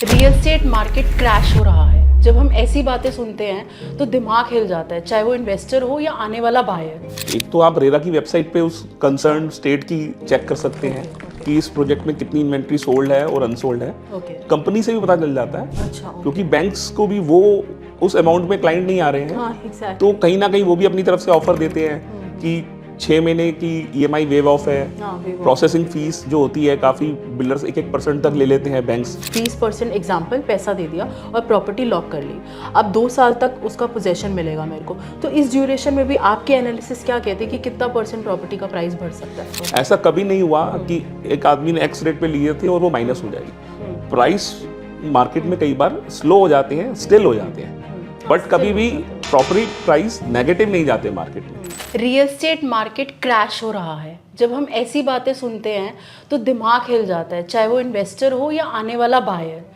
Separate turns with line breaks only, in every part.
Real estate market crash हो रहा है। जब हम ऐसी बातें सुनते हैं तो दिमाग हिल जाता है, चाहे वो इन्वेस्टर हो या आने वाला बायर।
एक तो आप रेरा की वेबसाइट पे उस कंसर्न स्टेट की चेक कर सकते हैं कि इस प्रोजेक्ट में कितनी इन्वेंट्री सोल्ड है और अनसोल्ड है।
ओके।
कंपनी से भी पता चल जाता है,
अच्छा, ओके।
क्योंकि बैंक्स को भी वो उस अमाउंट में क्लाइंट नहीं आ रहे हैं।
हाँ, एग्जैक्टली।
तो कहीं ना कहीं वो भी अपनी तरफ से ऑफर देते हैं कि 6 महीने की ईएमआई वेव ऑफ है।
हाँ, waive off।
प्रोसेसिंग फीस जो होती है काफ़ी बिल्डर्स 1% तक ले लेते हैं बैंक्स।
20% एग्जाम्पल पैसा दे दिया और प्रॉपर्टी लॉक कर ली। अब 2 साल तक उसका पोजेशन मिलेगा मेरे को। तो इस ड्यूरेशन में भी आपके एनालिसिस क्या कहते हैं कि कितना % प्रॉपर्टी का प्राइस बढ़ सकता है?
ऐसा कभी नहीं हुआ कि एक आदमी ने एक्स रेट पे लिए थे और वो माइनस हो जाएगी। प्राइस मार्केट में कई बार स्लो हो जाते हैं, स्टिल हो जाते हैं, बट कभी भी प्रॉपर्टी प्राइस नेगेटिव नहीं जाते मार्केट में।
रियल एस्टेट मार्केट क्रैश हो रहा है। जब हम ऐसी बातें सुनते हैं तो दिमाग हिल जाता है, चाहे वो इन्वेस्टर हो या आने वाला बायर।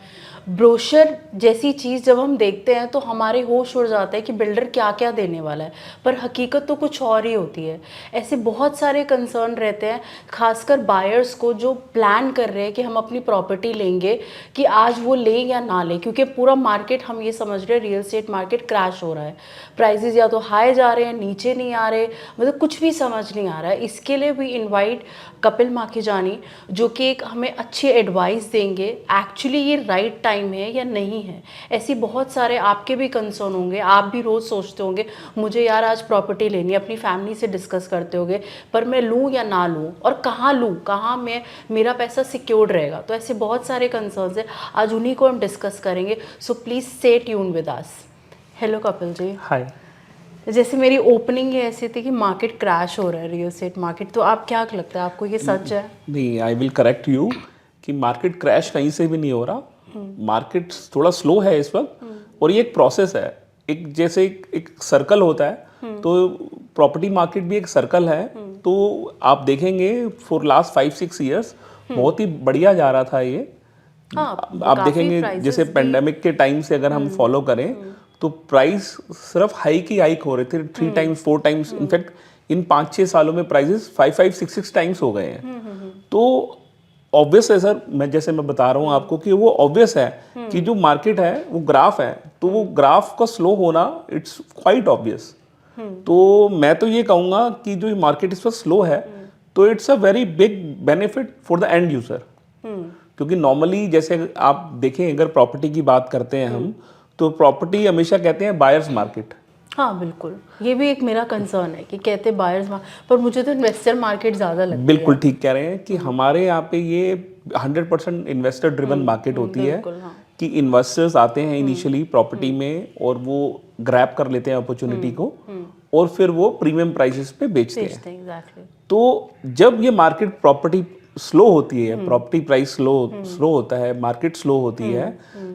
ब्रोशर जैसी चीज़ जब हम देखते हैं तो हमारे होश उड़ जाता है कि बिल्डर क्या क्या देने वाला है, पर हकीकत तो कुछ और ही होती है। ऐसे बहुत सारे कंसर्न रहते हैं, खासकर बायर्स को जो प्लान कर रहे हैं कि हम अपनी प्रॉपर्टी लेंगे, कि आज वो लें या ना लें, क्योंकि पूरा मार्केट हम ये समझ रहे हैं रियल एस्टेट मार्केट क्रैश हो रहा है। प्राइजेज या तो हाई जा रहे हैं, नीचे नहीं आ रहे, मतलब कुछ भी समझ नहीं आ रहा है। इसके लिए भी इनवाइट कपिल माखीजानी, जो कि एक हमें अच्छी एडवाइस देंगे एक्चुअली ये राइट टाइम है या नहीं है। ऐसी बहुत सारे आपके भी कंसर्न होंगे, आप भी रोज़ सोचते होंगे मुझे यार आज प्रॉपर्टी लेनी है, अपनी फैमिली से डिस्कस करते होंगे पर मैं लूँ या ना लूँ, और कहाँ लूँ, कहाँ मैं मेरा पैसा सिक्योर्ड रहेगा। तो ऐसे बहुत सारे कंसर्न्स हैं, आज उन्हीं को हम डिस्कस करेंगे। So please stay tune with us. Hello Kapil ji.
Hi.
जैसे मेरी ओपनिंग ही ऐसी थी कि मार्केट क्रैश हो रहा है, रियल एस्टेट मार्केट, तो आप क्या लगता है आपको ये सच है?
नहीं, आई विल करेक्ट यू कि मार्केट क्रैश कहीं से भी नहीं हो रहा। मार्केट थोड़ा स्लो है इस वक्त, और ये एक प्रोसेस है। एक जैसे एक सर्कल होता है, तो प्रॉपर्टी मार्केट भी एक सर्कल है। तो आप देखेंगे फॉर लास्ट 5-6 ईयर्स बहुत ही बढ़िया जा रहा था ये।
हाँ,
आप
काफी
देखेंगे
prices
जैसे
भी-
पेंडेमिक के टाइम से अगर हम फॉलो करें तो प्राइस सिर्फ हाइक ही हाइक हो रहे थे, 3 टाइम्स 4 टाइम्स, इनफैक्ट इन 5-6 सालों में प्राइसेस 5-6 टाइम्स हो गए हैं। तो ऑब्वियस है सर, मैं बता रहा हूँ आपको कि वो ऑब्वियस है कि जो मार्केट है वो ग्राफ है, तो वो ग्राफ का स्लो होना इट्स क्वाइट ऑब्वियस। तो मैं तो ये कहूँगा कि जो मार्केट इस वक्त स्लो है तो it's a very big benefit for the end user. क्योंकि नॉर्मली जैसे आप देखें, अगर प्रॉपर्टी की बात करते हैं हम, तो प्रॉपर्टी हमेशा कहते हैं बायर्स मार्केट।
हाँ बिल्कुल, ये भी एक मेरा कंसर्न है कि कहते बायर्स, पर मुझे तो इन्वेस्टर मार्केट ज़्यादा लगती है।
बिल्कुल ठीक कह रहे हैं कि हमारे यहाँ पे ये 100% इन्वेस्टर ड्रिवन मार्केट होती है।
बिल्कुल, हाँ।
कि इन्वेस्टर्स आते हैं इनिशियली प्रॉपर्टी में और वो ग्रैब कर लेते हैं अपॉर्चुनिटी को, और फिर वो प्रीमियम प्राइसेस पे बेचते हैं।
एग्जैक्टली।
तो जब ये मार्केट प्रॉपर्टी स्लो होती है, प्रॉपर्टी प्राइस स्लो होता है, मार्केट स्लो होती है,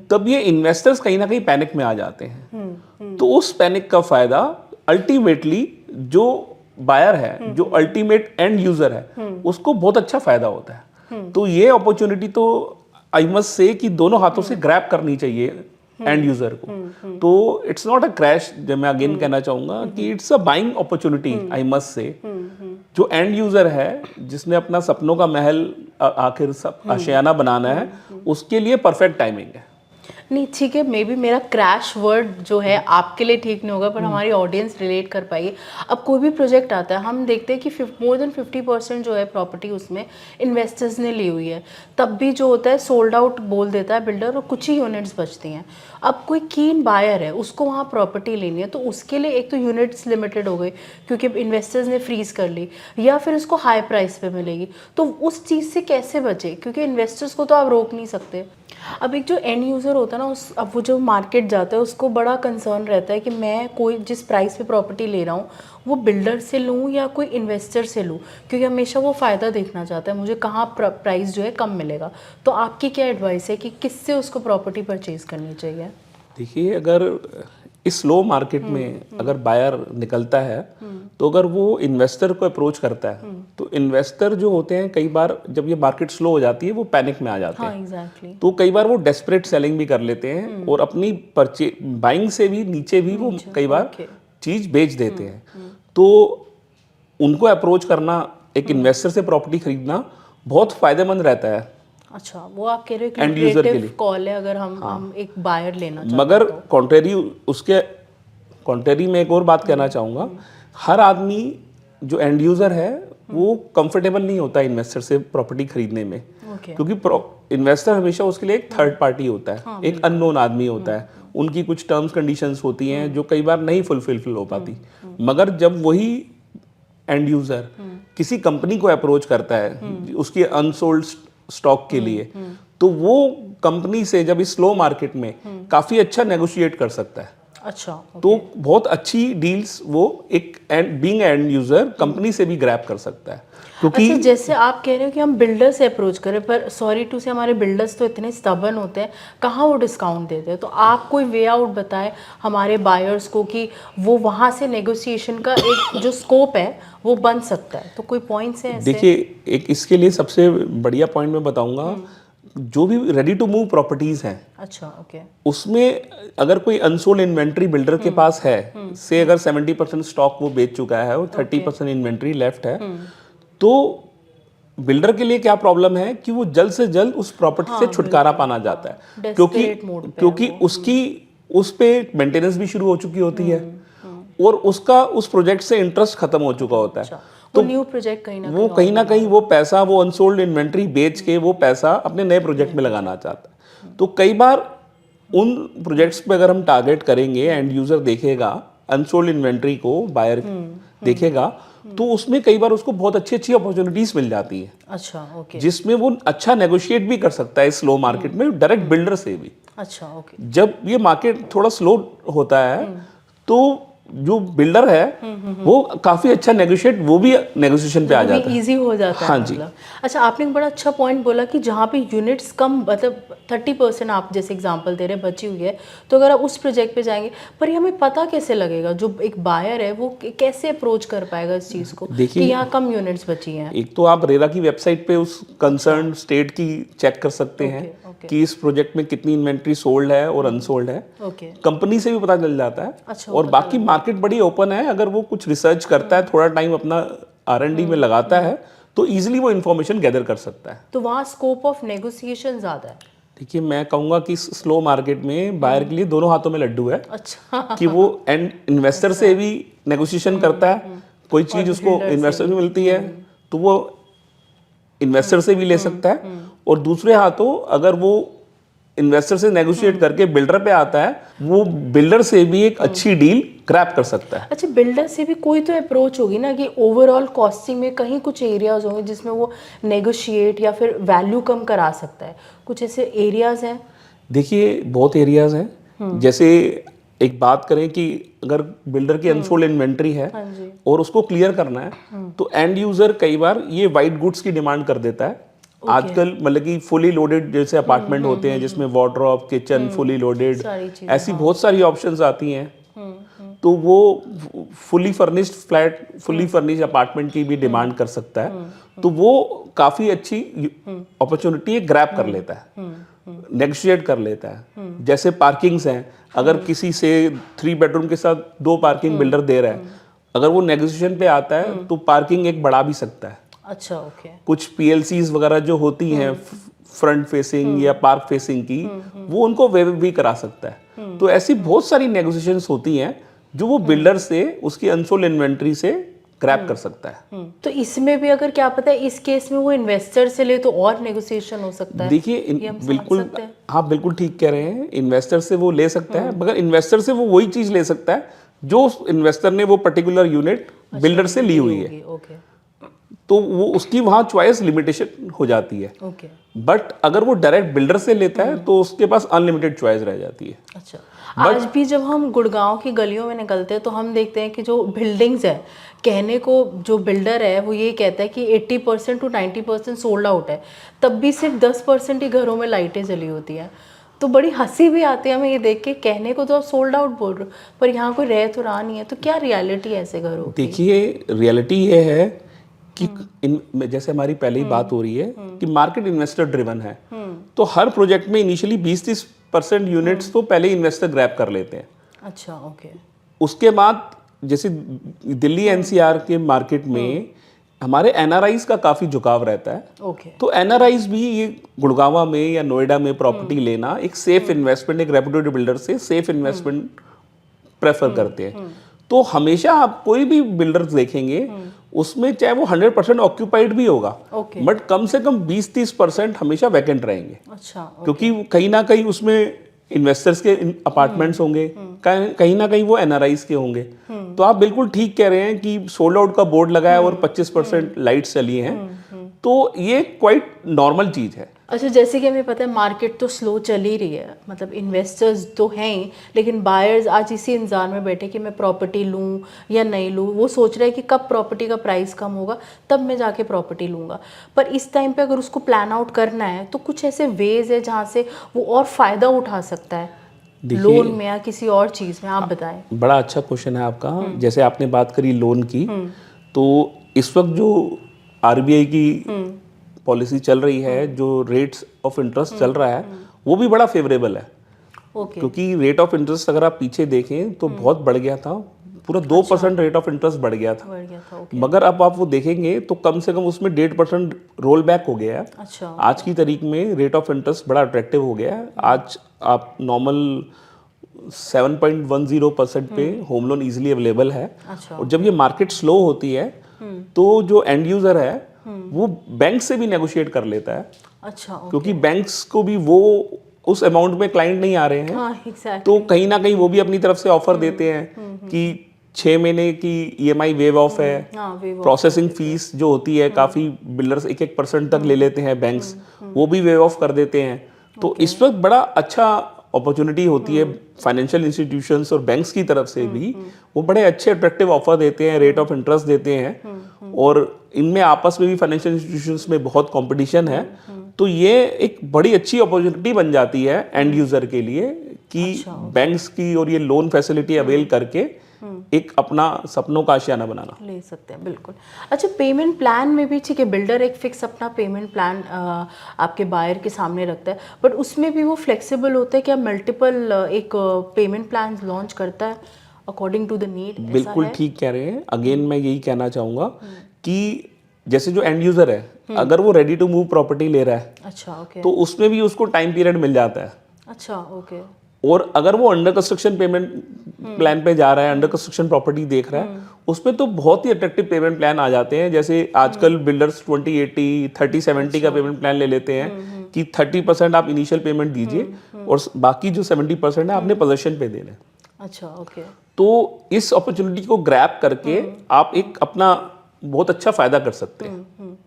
तब ये इन्वेस्टर्स कहीं ना कहीं पैनिक में आ जाते हैं। तो उस पैनिक का फायदा अल्टीमेटली जो बायर है, जो अल्टीमेट एंड यूजर है, उसको बहुत अच्छा फायदा होता है। तो ये अपॉर्चुनिटी तो आई मस्ट से कि दोनों हाथों से ग्रैब करनी चाहिए एंड यूजर को। तो इट्स नॉट अ क्रैश, जब मैं अगेन कहना चाहूंगा कि it's a buying opportunity I must say. जो एंड यूजर है, जिसने अपना सपनों का महल आखिर आशियाना बनाना है, उसके लिए परफेक्ट टाइमिंग है।
नहीं ठीक है, मे बी मेरा क्रैश वर्ड जो है आपके लिए ठीक नहीं होगा, पर हमारी ऑडियंस रिलेट कर पाएगी। अब कोई भी प्रोजेक्ट आता है, हम देखते हैं कि मोर देन 50% जो है प्रॉपर्टी उसमें इन्वेस्टर्स ने ली हुई है, तब भी जो होता है सोल्ड आउट बोल देता है बिल्डर, और कुछ ही यूनिट्स बचती हैं। अब कोई कीन बायर है, उसको वहाँ प्रॉपर्टी लेनी है, तो उसके लिए एक तो यूनिट्स लिमिटेड हो गई क्योंकि इन्वेस्टर्स ने फ्रीज कर ली, या फिर उसको हाई प्राइस पे मिलेगी। तो उस चीज़ से कैसे बचे, क्योंकि इन्वेस्टर्स को तो आप रोक नहीं सकते। अब एक जो एंड यूज़र होता है ना, उस अब वो जो मार्केट जाता है उसको बड़ा कंसर्न रहता है कि मैं कोई जिस प्राइस पे प्रॉपर्टी ले रहा हूँ वो बिल्डर से लूँ या कोई इन्वेस्टर से लूँ, क्योंकि हमेशा वो फ़ायदा देखना चाहता है, मुझे कहाँ प्राइस जो है कम मिलेगा। तो आपकी क्या एडवाइस है कि किससे उसको प्रॉपर्टी परचेज़ करनी चाहिए?
देखिए, अगर इस स्लो मार्केट में अगर बायर निकलता है, तो अगर वो इन्वेस्टर को अप्रोच करता है, तो इन्वेस्टर जो होते हैं कई बार जब ये मार्केट स्लो हो जाती है वो पैनिक में आ जाते
हाँ
हैं।
एग्जैक्टली।
तो कई बार वो डेस्परेट सेलिंग भी कर लेते हैं और अपनी बाइंग से भी नीचे भी वो कई बार चीज बेच देते हैं। तो उनको अप्रोच करना, एक इन्वेस्टर से प्रॉपर्टी खरीदना बहुत फायदेमंद रहता है।
अच्छा, वो आप कह रहे हो कि
End user के
lucrative
लिए।
कॉल है अगर हम एक बायर लेना चाहते
मगर
हैं तो।
कॉन्ट्रेरी में एक और बात कहना चाहूँगा, हर आदमी जो एंड यूज़र है वो कंफर्टेबल नहीं होता इन्वेस्टर से प्रॉपर्टी खरीदने में,
ओके।
क्योंकि इन्वेस्टर हमेशा उसके लिए एक थर्ड पार्टी होता है, एक अननोन आदमी होता है, उनकी कुछ टर्म्स कंडीशंस होती हैं जो कई बार नहीं फुलफिल हो पाती। मगर जब वही एंड यूज़र किसी कंपनी को अप्रोच करता है उसकी अनसोल्ड स्टॉक के लिए, तो वो कंपनी से जब इस स्लो मार्केट में काफ़ी अच्छा नेगोशिएट कर सकता है।
अच्छा,
तो बहुत अच्छी डील्स वो एक बीइंग एंड यूजर कंपनी से भी ग्रैब कर सकता है, क्योंकि
अच्छा, जैसे आप कह रहे हो कि हम बिल्डर से अप्रोच करें, पर सॉरी टू से हमारे बिल्डर्स तो इतने स्टबर्न होते हैं, कहाँ वो डिस्काउंट देते हैं। तो आप कोई वे आउट बताएं हमारे बायर्स को कि वो वहाँ से नेगोशिएशन का एक जो स्कोप है वो बन सकता है। तो कोई पॉइंट्स हैं ऐसे?
देखिए, एक इसके लिए सबसे बढ़िया पॉइंट मैं बताऊंगा, जो भी रेडी टू मूव प्रॉपर्टीज हैं
अच्छा, ओके।
उसमें अगर कोई अनसोल्ड इन्वेंट्री बिल्डर के पास है, से अगर 70% स्टॉक वो बेच चुका है और 30% इन्वेंट्री लेफ्ट है, तो बिल्डर के लिए क्या प्रॉब्लम है कि वो जल्द से जल्द उस प्रॉपर्टी से छुटकारा पाना चाहता है, क्योंकि उसकी उस पे मेंटेनेंस भी शुरू हो चुकी होती है और उसका उस प्रोजेक्ट से इंटरेस्ट खत्म हो चुका होता है।
तो न्यू प्रोजेक्ट
कहीं ना कहीं वो पैसा, वो अनसोल्ड इन्वेंट्री बेच के वो पैसा अपने नए प्रोजेक्ट में लगाना चाहता है। तो कई बार उन प्रोजेक्ट्स पे अगर हम टारगेट करेंगे, एंड यूजर देखेगा अनसोल्ड इन्वेंट्री को, बायर देखेगा, तो उसमें कई बार उसको बहुत अच्छी अच्छी अपॉर्चुनिटीज मिल जाती है।
अच्छा, ओके।
जिसमें वो अच्छा नेगोशिएट भी कर सकता है स्लो मार्केट में डायरेक्ट बिल्डर से भी।
अच्छा, ओके।
जब ये मार्केट थोड़ा स्लो होता है तो जो बिल्डर है वो काफी अच्छा नेगोशिएट, वो भी नेगोशिएशन पे आ जाता है,
इजी हो जाता है।
हाँ जी।
मतलब अच्छा, आपने एक बड़ा अच्छा पॉइंट बोला कि जहाँ पे यूनिट्स कम, मतलब 30% आप जैसे एग्जांपल दे रहे हैं बची हुई है, तो अगर आप उस प्रोजेक्ट पे जाएंगे, पर ये हमें पता कैसे लगेगा, जो एक बायर है वो कैसे अप्रोच कर पाएगा इस चीज़ को कि यहाँ कम यूनिट्स बची हैं?
एक तो आप रेरा की वेबसाइट पे उस कंसर्न स्टेट की चेक कर सकते हैं कि इस प्रोजेक्ट में कितनी इन्वेंट्री सोल्ड है और अनसोल्ड है।
ओके।
कंपनी से भी पता चल जाता है।
अच्छा,
और बाकी मार्केट बड़ी ओपन है, अगर वो कुछ रिसर्च करता है, थोड़ा टाइम अपना R&D में लगाता है, तो इजीली वो इन्फॉर्मेशन गैदर कर सकता है।
तो वहाँ स्कोप ऑफ नेगोशिएशन ज़्यादा है।
देखिए, मैं कहूँगा कि स्लो मार्केट में बायर के लिए दोनों हाथों में लड्डू है।
अच्छा।
कि वो एंड इन्वेस्टर से भी नेगोशिएशन करता है, कोई चीज़ उसको इन्वेस्टर से मिलती है तो वो इन्वेस्टर से भी ले सकता है, और दूसरे हाथों अगर वो इन्वेस्टर से नेगोशिएट करके बिल्डर पे आता है, वो बिल्डर से भी एक अच्छी डील क्रैप कर सकता है।
अच्छा, बिल्डर से भी कोई तो अप्रोच होगी ना कि ओवरऑल कॉस्टिंग में कहीं कुछ एरियाज होंगे जिसमें वो नेगोशिएट या फिर वैल्यू कम करा सकता है, कुछ ऐसे एरियाज हैं?
देखिए, बहुत एरियाज हैं। जैसे एक बात करें कि अगर बिल्डर की अनसोल्ड इन्वेंट्री है और उसको क्लियर करना है, तो एंड यूजर कई बार ये वाइट गुड्स की डिमांड कर देता है। आजकल मतलब कि फुली लोडेड जैसे अपार्टमेंट होते हैं जिसमें वार्डरोब, किचन फुली लोडेड, ऐसी बहुत सारी ऑप्शंस आती हैं। तो वो fully furnished flat, fully furnished apartment की भी डिमांड कर सकता है। तो वो काफ़ी अच्छी अपॉर्चुनिटी ग्रैब कर लेता है, नेगोशिएट कर लेता है। जैसे पार्किंग्स हैं, अगर किसी से 3 बेडरूम के साथ 2 पार्किंग बिल्डर दे रहा है, अगर वो नेगोशिएशन पे आता है तो पार्किंग एक बढ़ा भी सकता है।
अच्छा, ओके।
कुछ PLCs वगैरह जो होती हैं फ्रंट फेसिंग या पार्क फेसिंग की, वो उनको वेव भी करा सकता है। तो ऐसी बहुत सारी नेगोशिएशंस होती हैं जो वो बिल्डर से उसकी अनसोल्ड इन्वेंट्री से ग्रैब कर सकता है।
तो इसमें भी अगर क्या पता है इस केस में वो इन्वेस्टर से ले तो और नेगोशिएशन हो सकता है।
देखिए, बिल्कुल आप बिल्कुल ठीक कह रहे हैं, इन्वेस्टर से वो ले सकता है, मगर इन्वेस्टर से वो वही चीज़ ले सकता है जो इन्वेस्टर ने वो पर्टिकुलर यूनिट बिल्डर से ली हुई है।
ओके।
तो वो उसकी वहाँ चॉइस लिमिटेशन हो जाती है।
ओके।
बट अगर वो डायरेक्ट बिल्डर से लेता है तो उसके पास अनलिमिटेड चॉइस रह जाती है।
अच्छा, आज भी जब हम गुड़गांव की गलियों में निकलते हैं तो हम देखते हैं कि जो बिल्डिंग्स है, कहने को जो बिल्डर है वो ये कहता है कि 80% to 90% सोल्ड आउट है, तब भी सिर्फ 10% ही घरों में लाइटें जली होती हैं। तो बड़ी हंसी भी आती है हमें ये देख के, कहने को तो आप सोल्ड आउट बोल रहे हो पर यहाँ कोई रह तो रहा नहीं है। तो क्या रियलिटी है ऐसे घरों की?
देखिए, रियलिटी ये है कि जैसे हमारी पहले ही बात हो रही है कि मार्केट इन्वेस्टर ड्रिवन है, तो हर प्रोजेक्ट में इनिशियली 20-30% यूनिट्स तो पहले इन्वेस्टर ग्रैब कर लेते हैं।
अच्छा, ओके।
उसके बाद जैसे दिल्ली NCR के मार्केट में हमारे एनआरआईज का काफ़ी झुकाव रहता है।
ओके।
तो एनआरआईज भी ये गुड़गांवा में या नोएडा में प्रॉपर्टी लेना एक सेफ इन्वेस्टमेंट, एक रेप्यूटेड बिल्डर से सेफ इन्वेस्टमेंट प्रेफर करते हैं। तो हमेशा आप कोई भी बिल्डर्स देखेंगे उसमें चाहे वो 100% ऑक्यूपाइड भी होगा,
ओके।
बट कम से कम 20-30% हमेशा वैकेंट रहेंगे,
अच्छा। ओके।
क्योंकि कहीं ना कहीं उसमें इन्वेस्टर्स के अपार्टमेंट्स होंगे, कहीं ना कहीं वो एनआरआईज के होंगे। तो आप बिल्कुल ठीक कह रहे हैं कि सोल्ड आउट का बोर्ड लगा है और 25% लाइट्स चली हैं, तो ये क्वाइट नॉर्मल चीज़ है।
अच्छा, जैसे कि हमें पता है मार्केट तो स्लो चल ही रही है, मतलब इन्वेस्टर्स तो हैं ही, लेकिन बायर्स आज इसी इंतजार में बैठे कि मैं प्रॉपर्टी लूं या नहीं लूं। वो सोच रहे हैं कि कब प्रॉपर्टी का प्राइस कम होगा तब मैं जाके प्रॉपर्टी लूँगा। पर इस टाइम पे अगर उसको प्लान आउट करना है तो कुछ ऐसे वेज है जहाँ से वो और फ़ायदा उठा सकता है, लोन में या किसी और चीज़ में, आप बताएं।
बड़ा अच्छा क्वेश्चन है आपका। जैसे आपने बात करी लोन की, तो इस वक्त जो आरबीआई की पॉलिसी चल रही है, जो रेट्स ऑफ इंटरेस्ट चल रहा है, वो भी बड़ा फेवरेबल है।
ओके।
क्योंकि रेट ऑफ इंटरेस्ट अगर आप पीछे देखें तो बहुत बढ़ गया था, पूरा 2% रेट ऑफ इंटरेस्ट बढ़ गया था।
बढ़ गया था। ओके।
मगर अब आप वो देखेंगे तो कम से कम उसमें 1.5% रोल बैक हो गया है।
अच्छा।
आज की तारीख में रेट ऑफ इंटरेस्ट बड़ा अट्रैक्टिव हो गया है। आज आप नॉर्मल 7.10% पे होम लोन इजीली अवेलेबल है।
अच्छा।
और जब ये मार्केट स्लो होती है तो जो एंड यूजर है वो बैंक से भी नेगोशिएट कर लेता है।
अच्छा। ओके।
क्योंकि बैंक्स को भी वो उस अमाउंट में क्लाइंट नहीं आ रहे हैं।
हाँ, एग्जैक्टली।
तो कहीं ना कहीं वो भी अपनी तरफ से ऑफर देते हैं कि 6 महीने की ईएमआई वेव ऑफ है।
हाँ, वेव
प्रोसेसिंग फीस जो होती है, काफ़ी बिल्डर्स 1% तक ले लेते हैं बैंक्स, वो भी वेव ऑफ कर देते हैं। तो इस वक्त बड़ा अच्छा अपॉर्चुनिटी होती है फाइनेंशियल इंस्टीट्यूशंस और बैंक्स की तरफ से भी। वो बड़े अच्छे अट्रैक्टिव ऑफर देते हैं, रेट ऑफ इंटरेस्ट देते हैं, और इनमें आपस में भी फाइनेंशियल इंस्टीट्यूशंस में बहुत कंपटीशन है। तो ये एक बड़ी अच्छी अपॉर्चुनिटी बन जाती है एंड यूजर के लिए कि बैंक्स की और ये लोन फैसिलिटी अवेल करके एक अपना सपनों का आशियाना बनाना
ले सकते हैं। बिल्कुल। अच्छा, पेमेंट प्लान में भी ठीक है, बिल्डर एक फिक्स अपना पेमेंट प्लान आपके बायर के सामने रखता है, बट उसमें भी वो फ्लेक्सिबल होता है, क्या मल्टीपल एक पेमेंट प्लान लॉन्च करता है अकॉर्डिंग टू द नीड?
बिल्कुल ठीक कह रहे हैं। अगेन मैं यही कहना चाहूँगा कि जैसे जो एंड यूज़र है, अगर वो रेडी टू मूव प्रॉपर्टी ले रहा है,
अच्छा। ओके।
तो उसमें भी उसको टाइम पीरियड मिल जाता है।
अच्छा। ओके।
और अगर वो अंडर कंस्ट्रक्शन पेमेंट प्लान पे जा रहा है, अंडर कंस्ट्रक्शन प्रॉपर्टी देख रहा है, उसमें तो बहुत ही अट्रैक्टिव पेमेंट प्लान आ जाते हैं। जैसे आजकल बिल्डर्स 20-80, 30-70 का पेमेंट प्लान ले लेते हैं कि 30% आप इनिशियल पेमेंट दीजिए और बाकी जो 70% है आपने पोजेशन पे देना है।
अच्छा। ओके।
तो इस अपॉर्चुनिटी को ग्रैब करके आप एक अपना बहुत अच्छा फायदा कर सकते हैं।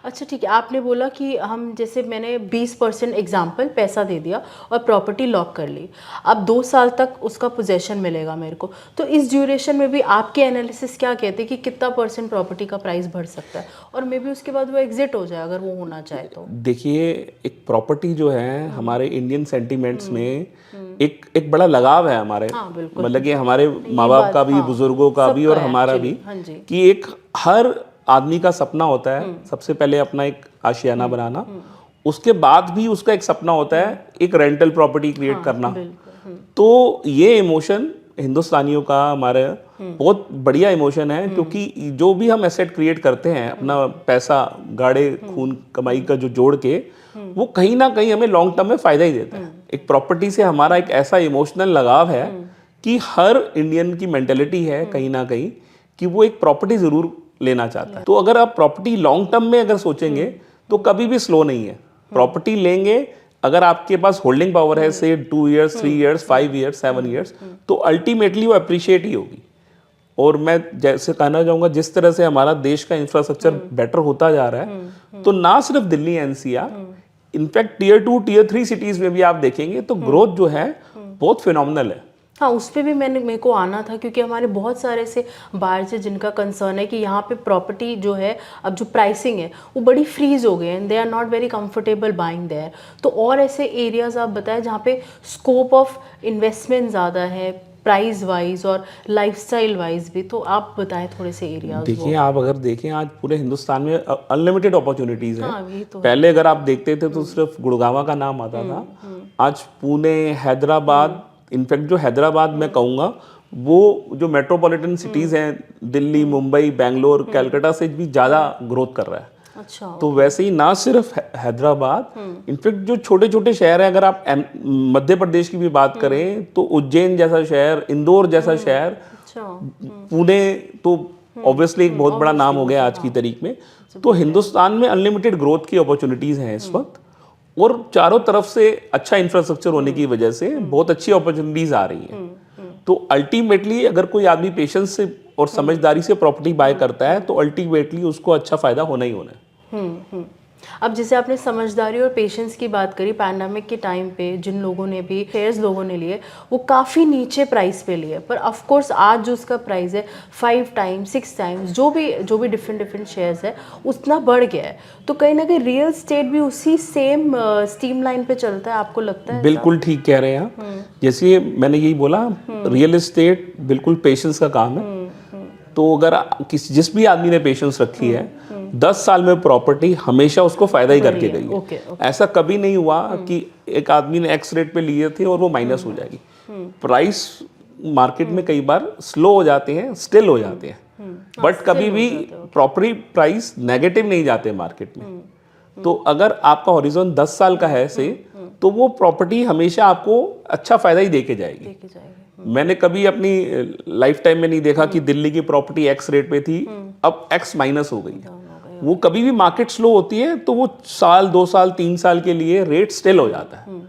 अच्छा, ठीक है। आपने बोला कि हम, जैसे मैंने 20% एग्जाम्पल पैसा दे दिया और प्रॉपर्टी लॉक कर ली, अब 2 साल तक उसका पोजेशन मिलेगा मेरे को, तो इस ड्यूरेशन में भी आपके एनालिसिस क्या कहते हैं कि कितना % प्रॉपर्टी का प्राइस बढ़ सकता है, और मे बी उसके बाद वो एग्जिट हो जाए अगर वो होना चाहे तो?
देखिए, एक प्रॉपर्टी जो है हमारे इंडियन सेंटीमेंट्स में एक बड़ा लगाव है हमारे, मतलब कि हमारे माँ बाप का भी, बुजुर्गों का भी और हमारा भी, कि एक हर आदमी का सपना होता है सबसे पहले अपना एक आशियाना बनाना, उसके बाद भी उसका एक सपना होता है एक रेंटल प्रॉपर्टी क्रिएट करना। तो ये इमोशन हिंदुस्तानियों का, हमारे बहुत बढ़िया इमोशन है, क्योंकि जो भी हम एसेट क्रिएट करते हैं, अपना पैसा गाड़े खून कमाई का जो जोड़ के, वो कहीं ना कहीं हमें लॉन्ग टर्म में फायदा ही देता है। एक प्रॉपर्टी से हमारा एक ऐसा इमोशनल लगाव है कि हर इंडियन की मेंटेलिटी है कहीं ना कहीं कि वो एक प्रॉपर्टी जरूर लेना चाहता है। तो अगर आप प्रॉपर्टी लॉन्ग टर्म में अगर सोचेंगे तो कभी भी स्लो नहीं है। प्रॉपर्टी लेंगे, अगर आपके पास होल्डिंग पावर है से 2 इयर्स, 3 इयर्स, 5 इयर्स, 7 इयर्स, तो अल्टीमेटली वो अप्रिशिएट ही होगी। और मैं जैसे कहना चाहूँगा, जिस तरह से हमारा देश का इंफ्रास्ट्रक्चर बेटर होता जा रहा है, तो ना सिर्फ Delhi NCR, in fact tier 2, tier 3 cities में भी आप देखेंगे तो ग्रोथ जो है बहुत फिनोमिनल है।
हाँ, उस पर भी मेरे को आना था, क्योंकि हमारे बहुत सारे से बाहर से जिनका कंसर्न है कि यहाँ पे प्रॉपर्टी जो है, अब जो प्राइसिंग है वो बड़ी फ्रीज हो गए हैं, they are not very comfortable buying there. तो और ऐसे एरियाज आप बताएं जहाँ पे स्कोप ऑफ इन्वेस्टमेंट ज़्यादा है, प्राइस वाइज और लाइफस्टाइल वाइज भी, तो आप बताएं थोड़े से एरियाज।
देखिए, आप अगर देखें आज पूरे हिंदुस्तान में अनलिमिटेड अपॉर्चुनिटीज़ हैं।
हाँ, तो
पहले अगर आप देखते थे तो सिर्फ गुड़गांवा का नाम आता था। आज पुणे, हैदराबाद, इनफैक्ट जो हैदराबाद मैं कहूँगा वो जो मेट्रोपॉलिटन सिटीज़ हैं, दिल्ली, मुंबई, बेंगलोर, कलकत्ता से भी ज़्यादा ग्रोथ कर रहा है।
अच्छा।
तो वैसे ही ना सिर्फ हैदराबाद, इनफैक्ट जो छोटे छोटे शहर हैं, अगर आप मध्य प्रदेश की भी बात करें तो उज्जैन जैसा शहर, इंदौर जैसा शहर,
अच्छा।
पुणे तो ऑब्वियसली एक बहुत बड़ा नाम हो गया आज की तारीख में। तो हिंदुस्तान में अनलिमिटेड ग्रोथ की अपॉर्चुनिटीज़ हैं इस वक्त, और चारों तरफ से अच्छा इंफ्रास्ट्रक्चर होने की वजह से बहुत अच्छी अपॉर्चुनिटीज़ आ रही हैं। तो अल्टीमेटली अगर कोई आदमी पेशेंस से और समझदारी से प्रॉपर्टी बाय करता है तो अल्टीमेटली उसको अच्छा फ़ायदा होना ही होना है।
अब जैसे आपने समझदारी और पेशेंस की बात करी, पैंडमिक के टाइम पे जिन लोगों ने भी शेयर्स लोगों ने लिए वो काफ़ी नीचे प्राइस पे लिए, पर ऑफ कोर्स आज जो उसका प्राइस है 5 टाइम्स 6 टाइम्स जो भी डिफरेंट शेयर्स है उतना बढ़ गया है। तो कहीं ना कहीं रियल स्टेट भी उसी सेम स्टीम लाइन पे चलता है, आपको लगता है?
बिल्कुल ठीक कह रहे हैं आप। जैसे मैंने यही बोला, रियल एस्टेट बिल्कुल पेशेंस का काम है। तो अगर जिस भी आदमी ने पेशेंस रखी है, 10 साल में प्रॉपर्टी हमेशा उसको फायदा ही करके गई है।
ओके।
ऐसा कभी नहीं हुआ कि एक आदमी ने एक्स रेट पे लिए थे और वो माइनस हो जाएगी। प्राइस मार्केट में कई बार स्लो हो जाते हैं, स्टिल हो जाते हैं, बट कभी भी प्रॉपर्टी प्राइस नेगेटिव नहीं जाते मार्केट में। तो अगर आपका हॉरिजॉन 10 साल का है से, तो वो प्रॉपर्टी हमेशा आपको अच्छा फायदा ही देके जाएगी। मैंने कभी अपनी लाइफ टाइम में नहीं देखा कि दिल्ली की प्रॉपर्टी एक्स रेट पे थी, अब एक्स माइनस हो गई। वो कभी भी मार्केट स्लो होती है तो वो साल 2 साल 3 साल के लिए रेट स्टिल हो जाता है।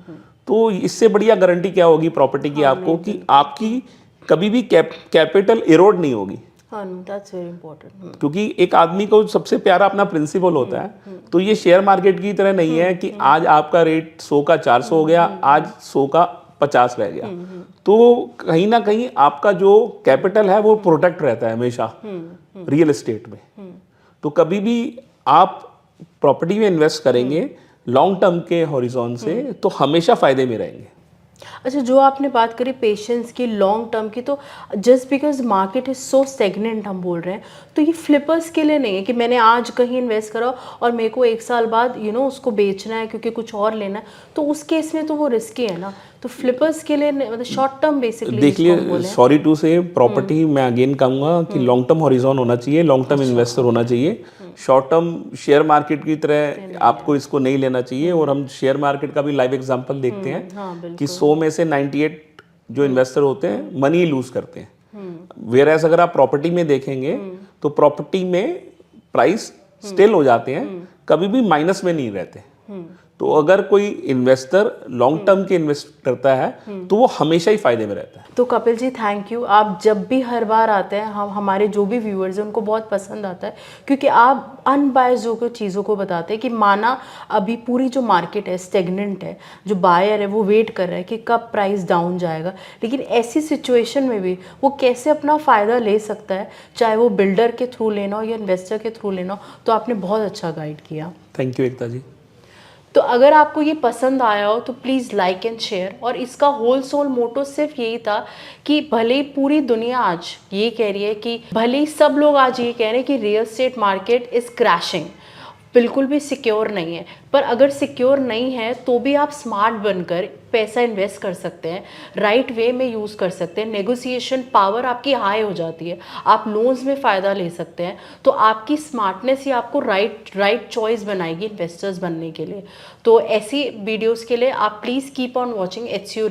तो इससे बढ़िया गारंटी क्या होगी प्रॉपर्टी की आपको, कि आपकी कभी भी कैपिटल इरोड नहीं होगी।
That's very important.
क्योंकि एक आदमी को सबसे प्यारा अपना प्रिंसिपल होता है। तो ये शेयर मार्केट की तरह नहीं है कि आज आपका रेट 100 का 400 हो गया, आज 100 का 50 रह गया। तो कहीं ना कहीं आपका जो कैपिटल है वो प्रोटेक्ट रहता है हमेशा रियल एस्टेट में। तो कभी भी आप प्रॉपर्टी में इन्वेस्ट करेंगे लॉन्ग टर्म के हॉरिजॉन से, तो हमेशा फायदे में रहेंगे।
अच्छा, जो आपने बात करी पेशेंस की, लॉन्ग टर्म की, तो just because market is so stagnant हम बोल रहे हैं, तो ये फ्लिपर्स के लिए नहीं है कि मैंने आज कहीं इन्वेस्ट करा और मेरे को 1 साल बाद उसको बेचना है क्योंकि कुछ और लेना है, तो उस केस में तो वो रिस्की है ना। तो फ्लिपर्स के लिए मतलब शॉर्ट टर्म बेसिकली
देखिए, सॉरी टू से, प्रॉपर्टी मैं अगेन कहूँगा कि लॉन्ग टर्म हॉरिजॉन होना चाहिए, लॉन्ग टर्म इन्वेस्टर होना चाहिए। शॉर्ट टर्म शेयर मार्केट की तरह आपको इसको नहीं लेना चाहिए। और हम शेयर मार्केट का भी लाइव एग्जांपल देखते हैं कि 100 में से 98 जो इन्वेस्टर होते हैं मनी लूज करते हैं। वेयर एज अगर आप प्रॉपर्टी में देखेंगे तो प्रॉपर्टी में प्राइस स्टिल हो जाते हैं, कभी भी माइनस में नहीं रहते। तो अगर कोई इन्वेस्टर लॉन्ग टर्म के इन्वेस्ट करता है तो वो हमेशा ही फायदे में रहता है।
तो कपिल जी, थैंक यू। आप जब भी हर बार आते हैं, हम हमारे जो भी व्यूअर्स हैं उनको बहुत पसंद आता है, क्योंकि आप अनबायस्ड होकर चीज़ों को बताते हैं कि माना अभी पूरी जो मार्केट है स्टेगनेंट है, जो बायर है वो वेट कर रहा है कि कब प्राइस डाउन जाएगा, लेकिन ऐसी सिचुएशन में भी वो कैसे अपना फ़ायदा ले सकता है, चाहे वो बिल्डर के थ्रू लेना हो या इन्वेस्टर के थ्रू लेना हो। तो आपने बहुत अच्छा गाइड किया।
थैंक यू एकता जी।
तो अगर आपको ये पसंद आया हो तो प्लीज़ लाइक एंड शेयर। और इसका होल सोल मोटो सिर्फ यही था कि भले ही पूरी दुनिया आज ये कह रही है कि भले ही सब लोग आज ये कह रहे हैं कि real estate market is crashing, बिल्कुल भी सिक्योर नहीं है, पर अगर सिक्योर नहीं है तो भी आप स्मार्ट बनकर पैसा इन्वेस्ट कर सकते हैं, राइट वे में यूज़ कर सकते हैं। नेगोशिएशन पावर आपकी हाई हो जाती है, आप लोन्स में फ़ायदा ले सकते हैं। तो आपकी स्मार्टनेस ही आपको राइट चॉइस बनाएगी इन्वेस्टर्स बनने के लिए। तो ऐसी वीडियोस के लिए आप please keep on watching HCO